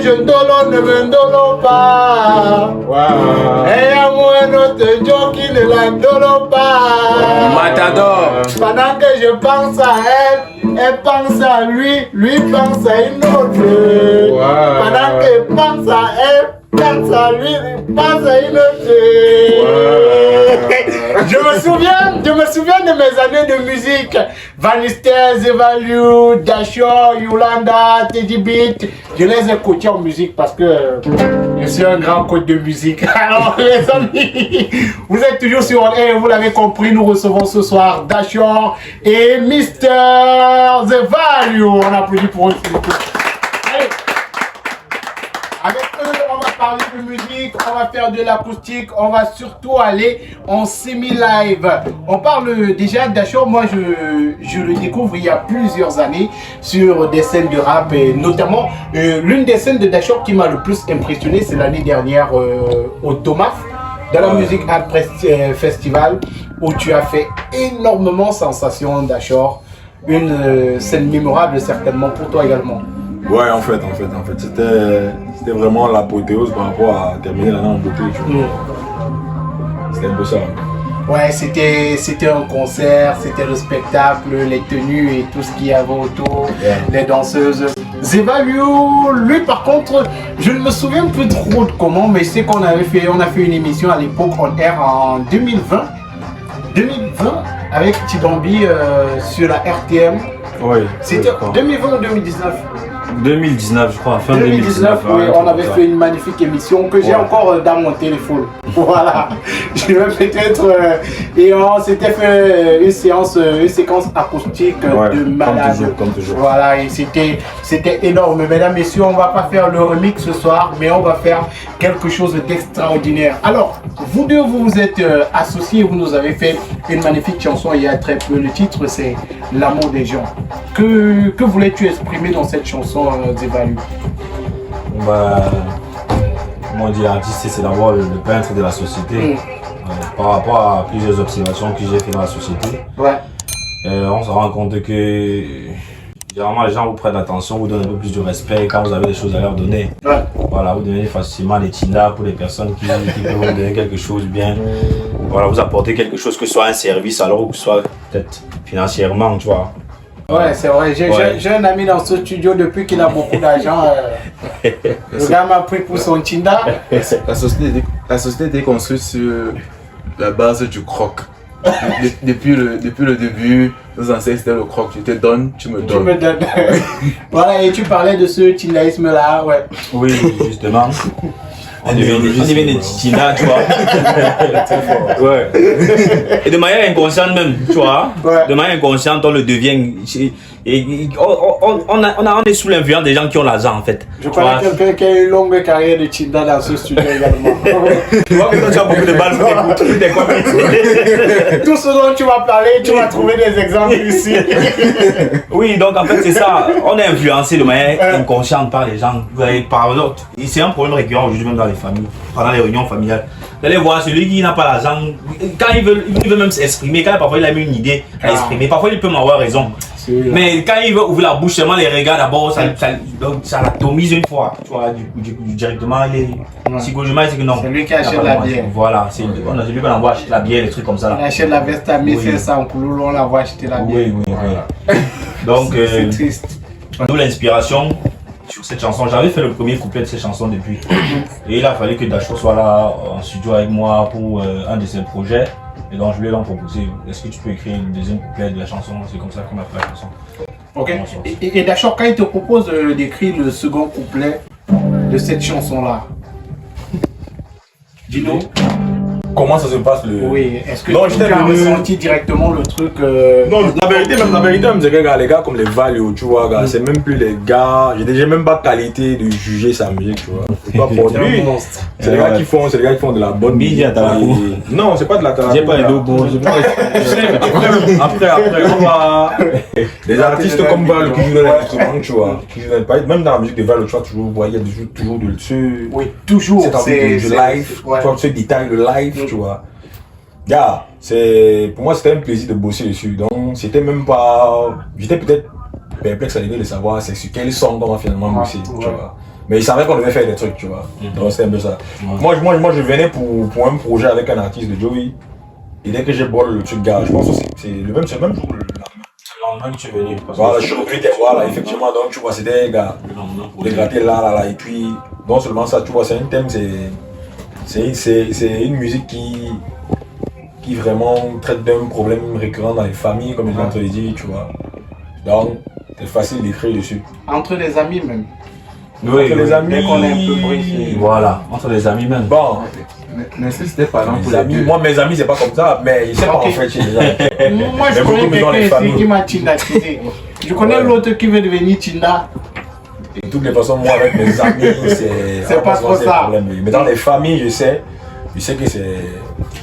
je ndolo ne me ndolo pas. Et à moi notre Joe qui ne la ndolo pas. Matador. Pendant que je pense à elle pense à lui, lui pense à une autre. Pendant que pense à elle, pense à lui, pense à une autre. Je me souviens de mes années de musique. Vanister, Zevalue, Dashore, Yolanda, Teddy Beat. Je les ai coachés en musique parce que je suis un grand coach de musique. Alors les amis, vous êtes toujours sur et vous l'avez compris, nous recevons ce soir Dashore et Mister Zevalue. On applaudit pour eux s'il vous plaît. Allez. Avec eux, on va parler de musique, on va faire de l'acoustique, on va surtout aller en semi-live. On parle déjà d'Dashore, moi je le découvre il y a plusieurs années sur des scènes de rap et notamment l'une des scènes de Dashore qui m'a le plus impressionné, c'est l'année dernière au Thomas, dans la Music Art Festival, où tu as fait énormément sensation Dashore. Une scène mémorable certainement pour toi également. Ouais, en fait, c'était vraiment l'apothéose par rapport à terminer l'année en beauté. C'était un peu ça. Ouais, c'était un concert, c'était le spectacle, les tenues et tout ce qu'il y avait autour, les danseuses. Zevalue, lui par contre, je ne me souviens plus trop de comment, mais je sais qu'on a fait une émission à l'époque en air en 2020 avec Tibambi sur la RTM. Oui. C'était 2020 ou 2019? 2019, je crois, fin 2019, oui, ouais, on avait fait une magnifique émission que j'ai encore dans mon téléphone. Voilà, je vais peut-être. Et on s'était fait une séquence acoustique de malade. Comme toujours. Voilà, et c'était énorme. Mesdames, messieurs, on va pas faire le remix ce soir, mais on va faire quelque chose d'extraordinaire. Alors, vous deux, vous vous êtes associés, vous nous avez fait une magnifique chanson il y a très peu. Le titre, c'est L'amour des gens. Que voulais-tu exprimer dans cette chanson, Zevalue? Bah, comment dire, l'artiste, c'est d'abord le peintre de la société. Par rapport à plusieurs observations que j'ai fait dans la société, on se rend compte que généralement les gens vous prennent attention, vous donnent un peu plus de respect quand vous avez des choses à leur donner. Voilà, vous donnez facilement des tindas pour les personnes qui peuvent vous donner quelque chose bien. Voilà, vous apportez quelque chose, que ce soit un service alors ou que ce soit peut-être financièrement, tu vois. Ouais, c'est vrai. J'ai un ami dans ce studio depuis qu'il a beaucoup d'argent. Le gars m'a pris pour son Tinda. La société était construite sur la base du croc. Depuis le début, nos ancêtres c'était le croc. Tu te donnes, tu me donnes. Tu me donnes. Voilà, et tu parlais de ce Tindaïsme là, ouais. Oui, justement. On devient des tinas, tu vois. Ouais. Et de manière inconsciente même, tu vois. De manière inconsciente, on le devient. Et on est sous l'influence des gens qui ont l'argent en fait. Je connais quelqu'un qui a une longue carrière de Tinda dans ce studio également. Tu vois que toi tu as beaucoup de balles pour tes copines. Tout ce dont tu vas parler, tu vas trouver des exemples ici. Oui, donc en fait c'est ça. On est influencé de manière inconsciente par les gens. Par exemple, c'est un problème récurrent aujourd'hui même dans les familles, pendant les réunions familiales. Vous allez voir celui qui n'a pas l'argent, quand il veut même s'exprimer, quand parfois il a mis une idée à exprimer, parfois il peut m'avoir raison. Mais quand il veut ouvrir la bouche, seulement les regards d'abord, ça l'atomise une fois. Tu vois, directement, psychologiquement, c'est que non. C'est lui qui achète la bière. Voilà, c'est lui qu'on envoie acheter la bière, les trucs comme ça. Il achète la veste à 1500 pour on l'envoie acheter la bière. Oui. Donc, c'est triste. D'où l'inspiration sur cette chanson. J'avais fait le premier couplet de cette chanson depuis. Et il a fallu que Dashore soit là en studio avec moi pour un de ses projets. Et donc je lui ai proposé, est-ce que tu peux écrire une deuxième couplet de la chanson? C'est comme ça qu'on a fait la chanson. Ok. Et Dashore, quand il te propose d'écrire le second couplet de cette chanson-là, dis-nous. Comment ça se passe le... Oui, est-ce que tu as ressenti directement le truc Non, la vérité même, c'est que les gars comme les Value, tu vois, gars, c'est même plus les gars, j'ai même pas qualité de juger sa musique, tu vois. C'est pas pour lui. C'est les gars qui font de la bonne musique. Non, c'est pas de la talent. J'ai pas les deux bons. Après, on va... Les artistes comme Value qui jouent dans l'instrument, tu vois, même dans la musique de Value, tu vois, toujours, il y a toujours de ce... Oui, toujours. C'est du live, tu vois, ce détail, le live. Tu vois, pour moi c'était un plaisir de bosser dessus, donc c'était même pas, j'étais peut-être perplexe à l'idée de savoir c'est sur quel son on va finalement bosser, tu vois. Mais ils savaient qu'on devait faire des trucs, tu vois. Donc c'est un peu ça. Moi, je venais pour un projet avec un artiste de Joey. Et dès que j'ai boire le truc, gars, je pense que c'est le même jour. Le lendemain que tu es venu. Voilà, je suis revenu, voilà, effectivement. Donc tu vois, c'était, gars, les gratter là. Et puis, non seulement ça, tu vois, c'est un thème, c'est une musique qui vraiment traite d'un problème récurrent dans les familles, comme les gens te le disent, tu vois. Donc, c'est facile d'écrire dessus. Entre les amis même. Oui, Entre les amis, qu'on est un peu briefé. Voilà, entre les amis même. Bon, Mais si c'était par exemple pour les les amis, deux. moi mes amis c'est pas comme ça, mais ils savent pas en fait chez les amis. Moi, je Mais beaucoup connais dans les quelqu'un ici familles. qui m'a Tinda. Je connais l'autre qui veut devenir Tinda. De toutes les façons, moi avec mes amis, C'est pas trop c'est ça. le problème. Mais dans les familles, je sais que c'est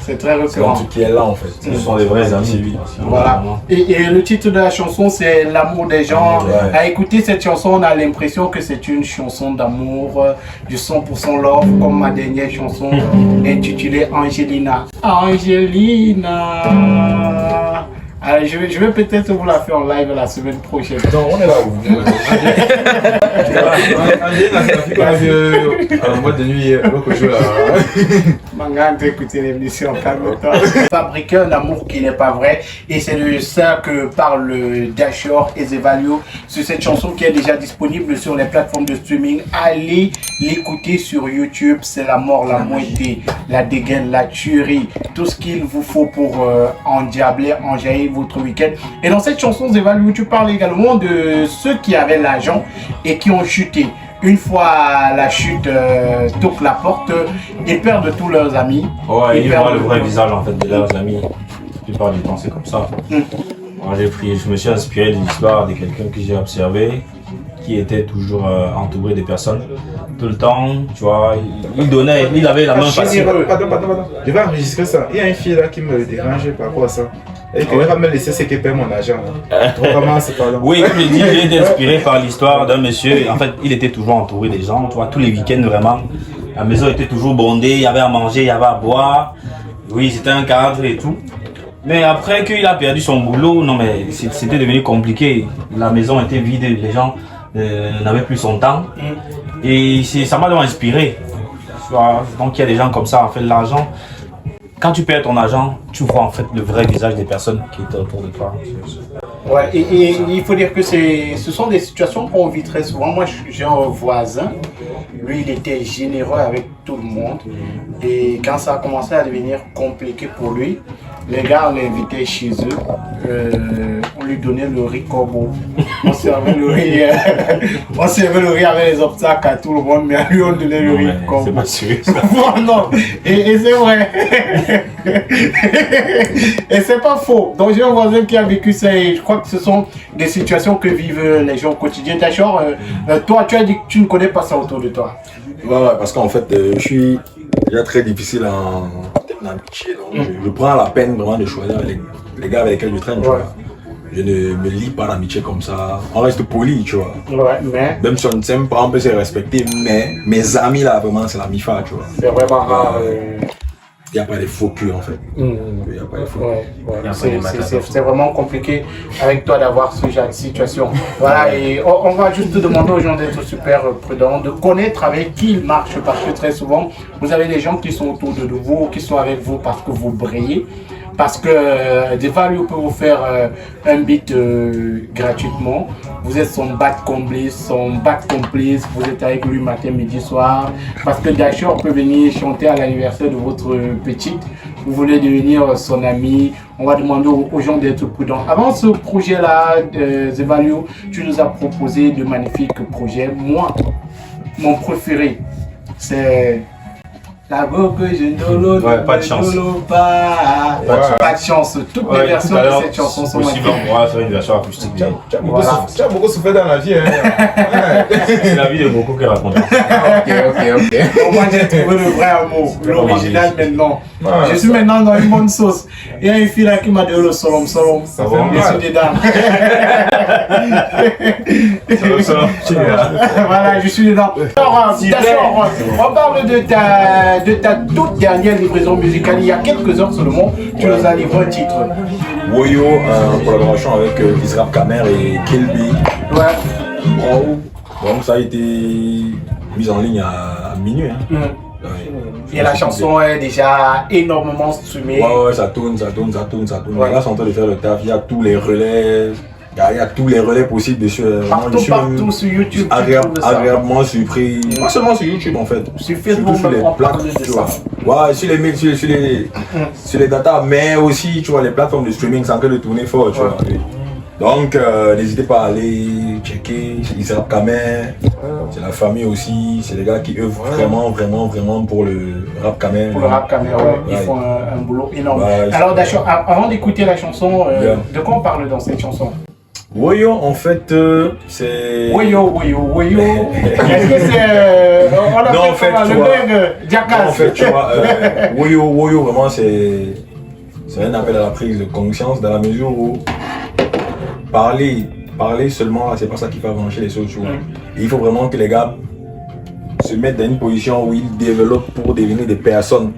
C'est très un récurrent. truc qui est là en fait. Ce sont des vrais amis. Voilà. Et le titre de la chanson, c'est L'amour des gens. Ouais. À écouter cette chanson, on a l'impression que c'est une chanson d'amour, du 100% love, comme ma dernière chanson intitulée Angelina. Angelina. Alors, je vais peut-être vous la faire en live la semaine prochaine. Non, on est là où En mode de nuit, l'autre jour là. Manga, d'écouter l'émission, calme-toi. Fabriquer un amour qui n'est pas vrai. Et c'est de ça que parle Dashor et Zevalio sur cette chanson qui est déjà disponible sur les plateformes de streaming. Allez l'écouter sur YouTube. C'est la mort, la moitié, la dégaine, la tuerie. Tout ce qu'il vous faut pour endiabler, enjaillir votre week-end. Et dans cette chanson, Zevalio, tu parles également de ceux qui avaient l'argent et qui ont chuté. Une fois la chute toque la porte, ils perdent tous leurs amis. Ouais, ils perdent voient le vrai visage en fait de leurs amis. La plupart du temps, c'est comme ça. Moi, je me suis inspiré d'une histoire de quelqu'un que j'ai observé, qui était toujours entouré des personnes. Tout le temps, tu vois, il avait la main facile. Pardon. Je vais enregistrer ça. Il y a une fille là qui me dérange par rapport à ça. Et qui va me laisser ce qui perd mon argent. Vraiment, c'est pas là. Oui, comme je dis, j'ai été inspiré par l'histoire d'un monsieur. En fait, il était toujours entouré des gens, tu vois, tous les week-ends vraiment. La maison était toujours bondée, il y avait à manger, il y avait à boire. Oui, c'était un cadre et tout. Mais après qu'il a perdu son boulot, non mais c'était devenu compliqué. La maison était vide, les gens n'avaient plus son temps. Et ça m'a donc inspiré. Tu vois, donc il y a des gens comme ça, en fait, l'argent. Quand tu perds ton argent, tu vois en fait le vrai visage des personnes qui étaient autour de toi. Ouais, et il faut dire que ce sont des situations qu'on vit très souvent. Moi, j'ai un voisin, lui, il était généreux avec tout le monde. Et quand ça a commencé à devenir compliqué pour lui, les gars, on l'invitait chez eux, on lui donnait le riz corbeau. On servait le riz, avec les obstacles à tout le monde, mais à lui, on donnait le riz corbeau. C'est pas sûr. Non, et c'est vrai. Et c'est pas faux. Donc j'ai un voisin qui a vécu ça et je crois que ce sont des situations que vivent les gens au quotidien. D'ailleurs, toi, tu as dit que tu ne connais pas ça autour de toi. Ouais, parce qu'en fait, je suis déjà très difficile en termes d'amitié. Donc, je prends la peine vraiment de choisir les gars avec lesquels je traîne, tu vois. Je ne me lie pas d'amitié comme ça. On reste poli, tu vois. Ouais, mais Même si on ne s'aime pas, on peut se respecter. Mais mes amis, là, vraiment, c'est la mi-fa, tu vois. c'est vraiment rare. Il n'y a pas de faux culs, en fait. Il n'y a pas de faux culs. C'est vraiment compliqué avec toi d'avoir ce genre de situation. Voilà, et on va juste demander aux gens d'être super prudents, de connaître avec qui ils marchent, parce que très souvent, vous avez des gens qui sont autour de vous, qui sont avec vous parce que vous brillez. Parce que Devalio peut vous faire un beat gratuitement. Vous êtes son back complice, vous êtes avec lui matin, midi, soir. Parce que Dashor peut venir chanter à l'anniversaire de votre petite. Vous voulez devenir son ami. On va demander aux gens d'être prudents. Avant ce projet-là, Devalio, tu nous as proposé de magnifiques projets. Moi, mon préféré, c'est... La go que je ne pas de chance. Pas de chance. Toutes les versions de cette chanson sont possible, on pourra faire une version acoustique. Tu as beaucoup souffert dans la vie. Hein. C'est la vie de beaucoup qui raconte. Ok. Au moins, j'ai trouvé le vrai amour, l'original maintenant. Ouais, je suis maintenant dans une bonne sauce. Il y a une fille là qui m'a donné le solom. Ça fait mal. Je suis dedans. Voilà, je suis dedans. Alors, d'accord, on parle de ta toute dernière livraison musicale. Il y a quelques heures seulement, tu nous as livré un titre. Woyo, en collaboration avec Israel Kamer et Kilby. Ouais. Donc ça a été mise en ligne à minuit. Hein. Et la chanson est déjà énormément streamée. Ouais, ça tourne. Ouais. Là, c'est en train de faire le taf. Il y a tous les relais. Il y a tous les relais possibles dessus. Partout sur YouTube. Agréablement surpris. Pas seulement sur YouTube en fait. Sur Facebook, sur les plateformes. Ouais, sur les datas, mais aussi tu vois les plateformes de streaming, c'est en train de tourner fort. Tu vois. Donc n'hésitez pas à aller checker. C'est Rap Kamer, c'est la famille aussi. C'est les gars qui œuvrent vraiment pour le Rap Kamer. Pour le Rap Kamer, ils font un boulot énorme. Alors d'accord, avant d'écouter la chanson, de quoi on parle dans cette chanson? Woyo, en fait, c'est... Woyo. Est-ce que c'est... non, en fait, tu vois... Jackass. En fait, tu vois, Woyo, vraiment, c'est un appel à la prise de conscience dans la mesure où parler seulement, c'est pas ça qui fait avancer les choses, tu vois. Et il faut vraiment que les gars se mettent dans une position où ils développent pour devenir des personnes.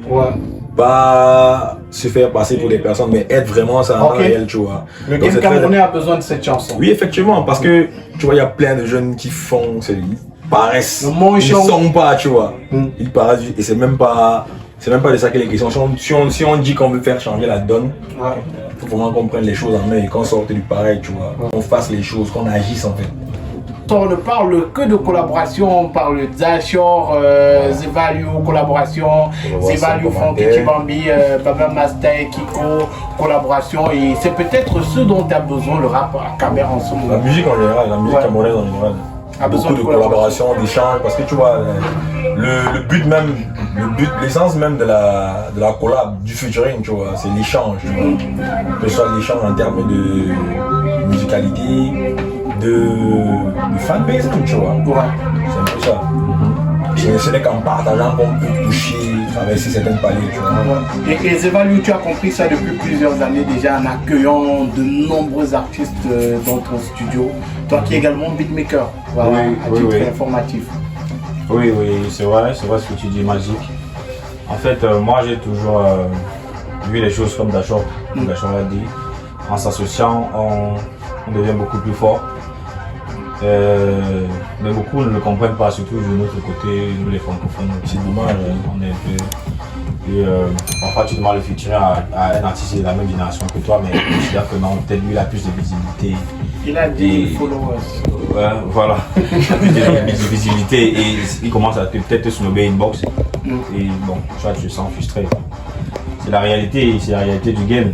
Pas se faire passer pour des personnes, mais être vraiment ça en réel, tu vois. Le game camerounais a besoin de cette chanson. Oui, effectivement, parce que tu vois, il y a plein de jeunes qui font, ils paraissent, ils ne sont pas, tu vois. Ils paraissent, et c'est même pas de ça qu'il est question. Si on dit qu'on veut faire changer la donne, il faut vraiment qu'on prenne les choses en main et qu'on sorte du pareil, tu vois. Qu'on fasse les choses, qu'on agisse en fait. On ne parle que de collaboration, on parle d'Ashore, Zevalue, collaboration, Zevalue, Frankie Bambi, Baba Master, Kiko, collaboration, et c'est peut-être ce dont tu as besoin le rap à Kamer en ce moment. La musique en général, la musique camerounaise en général. A besoin beaucoup de collaboration, d'échanges, parce que tu vois, l'essence même de la collab, du featuring, tu vois, c'est l'échange, tu vois. Que ce soit l'échange en termes de musicalité, de fanbase, tu vois. C'est un peu ça. Ce n'est qu'en partageant qu'on peut toucher, traverser certaines paliers, tu vois. Et Zevalue, tu as compris ça depuis plusieurs années déjà en accueillant de nombreux artistes dans ton studio. Toi qui es également beatmaker, voilà, à titre informatif. Oui, c'est vrai ce que tu dis, magique. En fait, moi j'ai toujours vu les choses comme Dachor l'a dit. En s'associant, on devient beaucoup plus fort. Mais beaucoup ne le comprennent pas, surtout de notre côté, nous les francophones. C'est dommage, on est un peu... Et parfois tu demandes le featuring à un artiste de la même génération que toi, mais je considère que non, peut-être lui il a plus de visibilité. Il a des followers. Ouais, voilà. Il a plus de visibilité et il commence à peut-être te snobber inbox. Et bon, tu te sens frustré. C'est la réalité du game.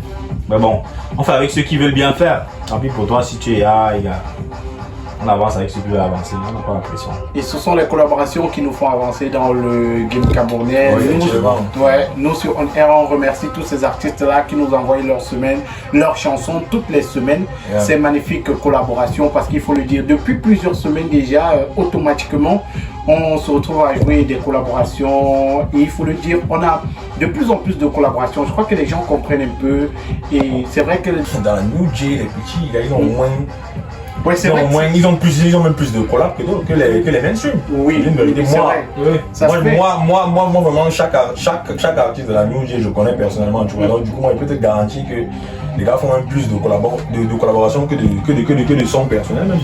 Mais bon, enfin avec ceux qui veulent bien faire. Tant pis pour toi si tu es on avance avec ceux qui veulent avancer, on n'a pas la pression. Et ce sont les collaborations qui nous font avancer dans le game camerounais. Nous sur On Air, on remercie tous ces artistes-là qui nous envoient leurs chansons toutes les semaines. C'est magnifique collaboration parce qu'il faut le dire, depuis plusieurs semaines déjà, automatiquement, on se retrouve à jouer des collaborations et il faut le dire, on a de plus en plus de collaborations. Je crois que les gens comprennent un peu et c'est vrai que... Dans la New J, les petits, ils ont moins... Ouais, c'est vrai. Ils ont même plus de collabs que les mainstream. Oui, c'est vrai. Moi, vraiment, chaque artiste de la New J, je connais personnellement. Tu vois. Donc, du coup, moi, je peux te garantir que les gars font même plus de collaboration que de son personnel.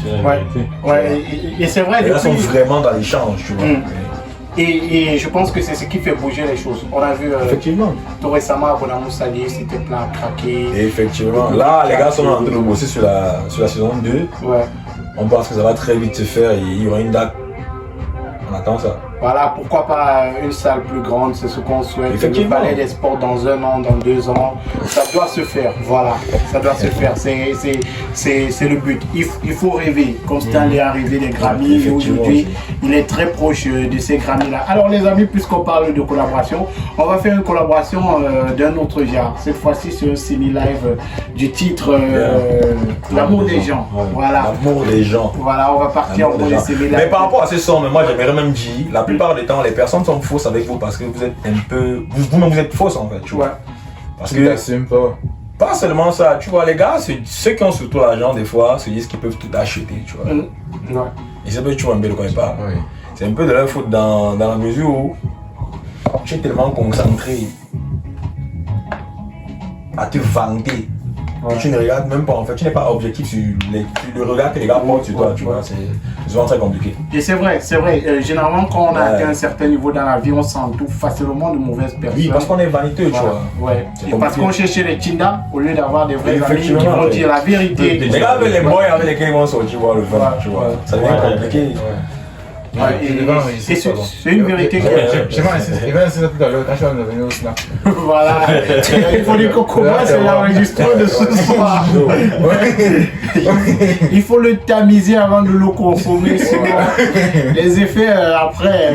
Et c'est vrai. Les gars sont vraiment dans l'échange, tu vois. Et je pense que c'est ce qui fait bouger les choses. On a vu effectivement. Tout récemment, Bonamou Sali, c'était plein à craquer. Effectivement. Là, les gars sont en train de bosser sur la saison 2. On pense que ça va très vite se faire et il y aura une date. On attend ça. Voilà, pourquoi pas une salle plus grande, c'est ce qu'on souhaite. Le Palais des Sports dans 1 an, dans 2 ans, ça doit se faire. Voilà, ça doit se faire. C'est le but. Il faut rêver. Constant est arrivé des Grammys. Aujourd'hui, il est très proche de ces Grammys-là. Alors les amis, puisqu'on parle de collaboration, on va faire une collaboration d'un autre genre. Cette fois-ci, c'est un semi-live du titre L'amour des gens. Voilà. L'amour des gens. Voilà, on va partir pour les semi-live. Mais par rapport à ces sons, moi j'aimerais même dire, la plupart du temps, les personnes sont fausses avec vous parce que vous êtes un peu... Vous-même, vous êtes fausses en fait, tu vois. Parce que... Pas seulement ça, tu vois, les gars, ceux qui ont surtout l'argent, des fois, se disent qu'ils peuvent tout acheter, tu vois. Et c'est un peu, tu vois, un peu de quoi ils parlent. C'est un peu de leur faute dans la mesure où tu es tellement concentré à te vanter que tu ne regardes même pas, en fait, tu n'es pas objectif sur le regard que les gars portent sur toi, tu vois, c'est souvent très compliqué. Et c'est vrai, généralement quand on a atteint un certain niveau dans la vie, on s'entoure facilement de mauvaises personnes. Oui, parce qu'on est vaniteux, tu vois. Ouais. Et parce qu'on cherche les Tinda au lieu d'avoir des vrais amis qui vont dire la vérité. Les gars avec les boys avec lesquels ils vont sortir, tu vois, le vin, tu vois, ça devient compliqué. C'est une vérité que... Je sais pas, il va essayer tout à l'heure, quand je suis revenu au snap. Voilà. Il faut dire qu'on commence l'enregistrement de ce soir. Il faut le tamiser avant de le consommer, sinon les effets après...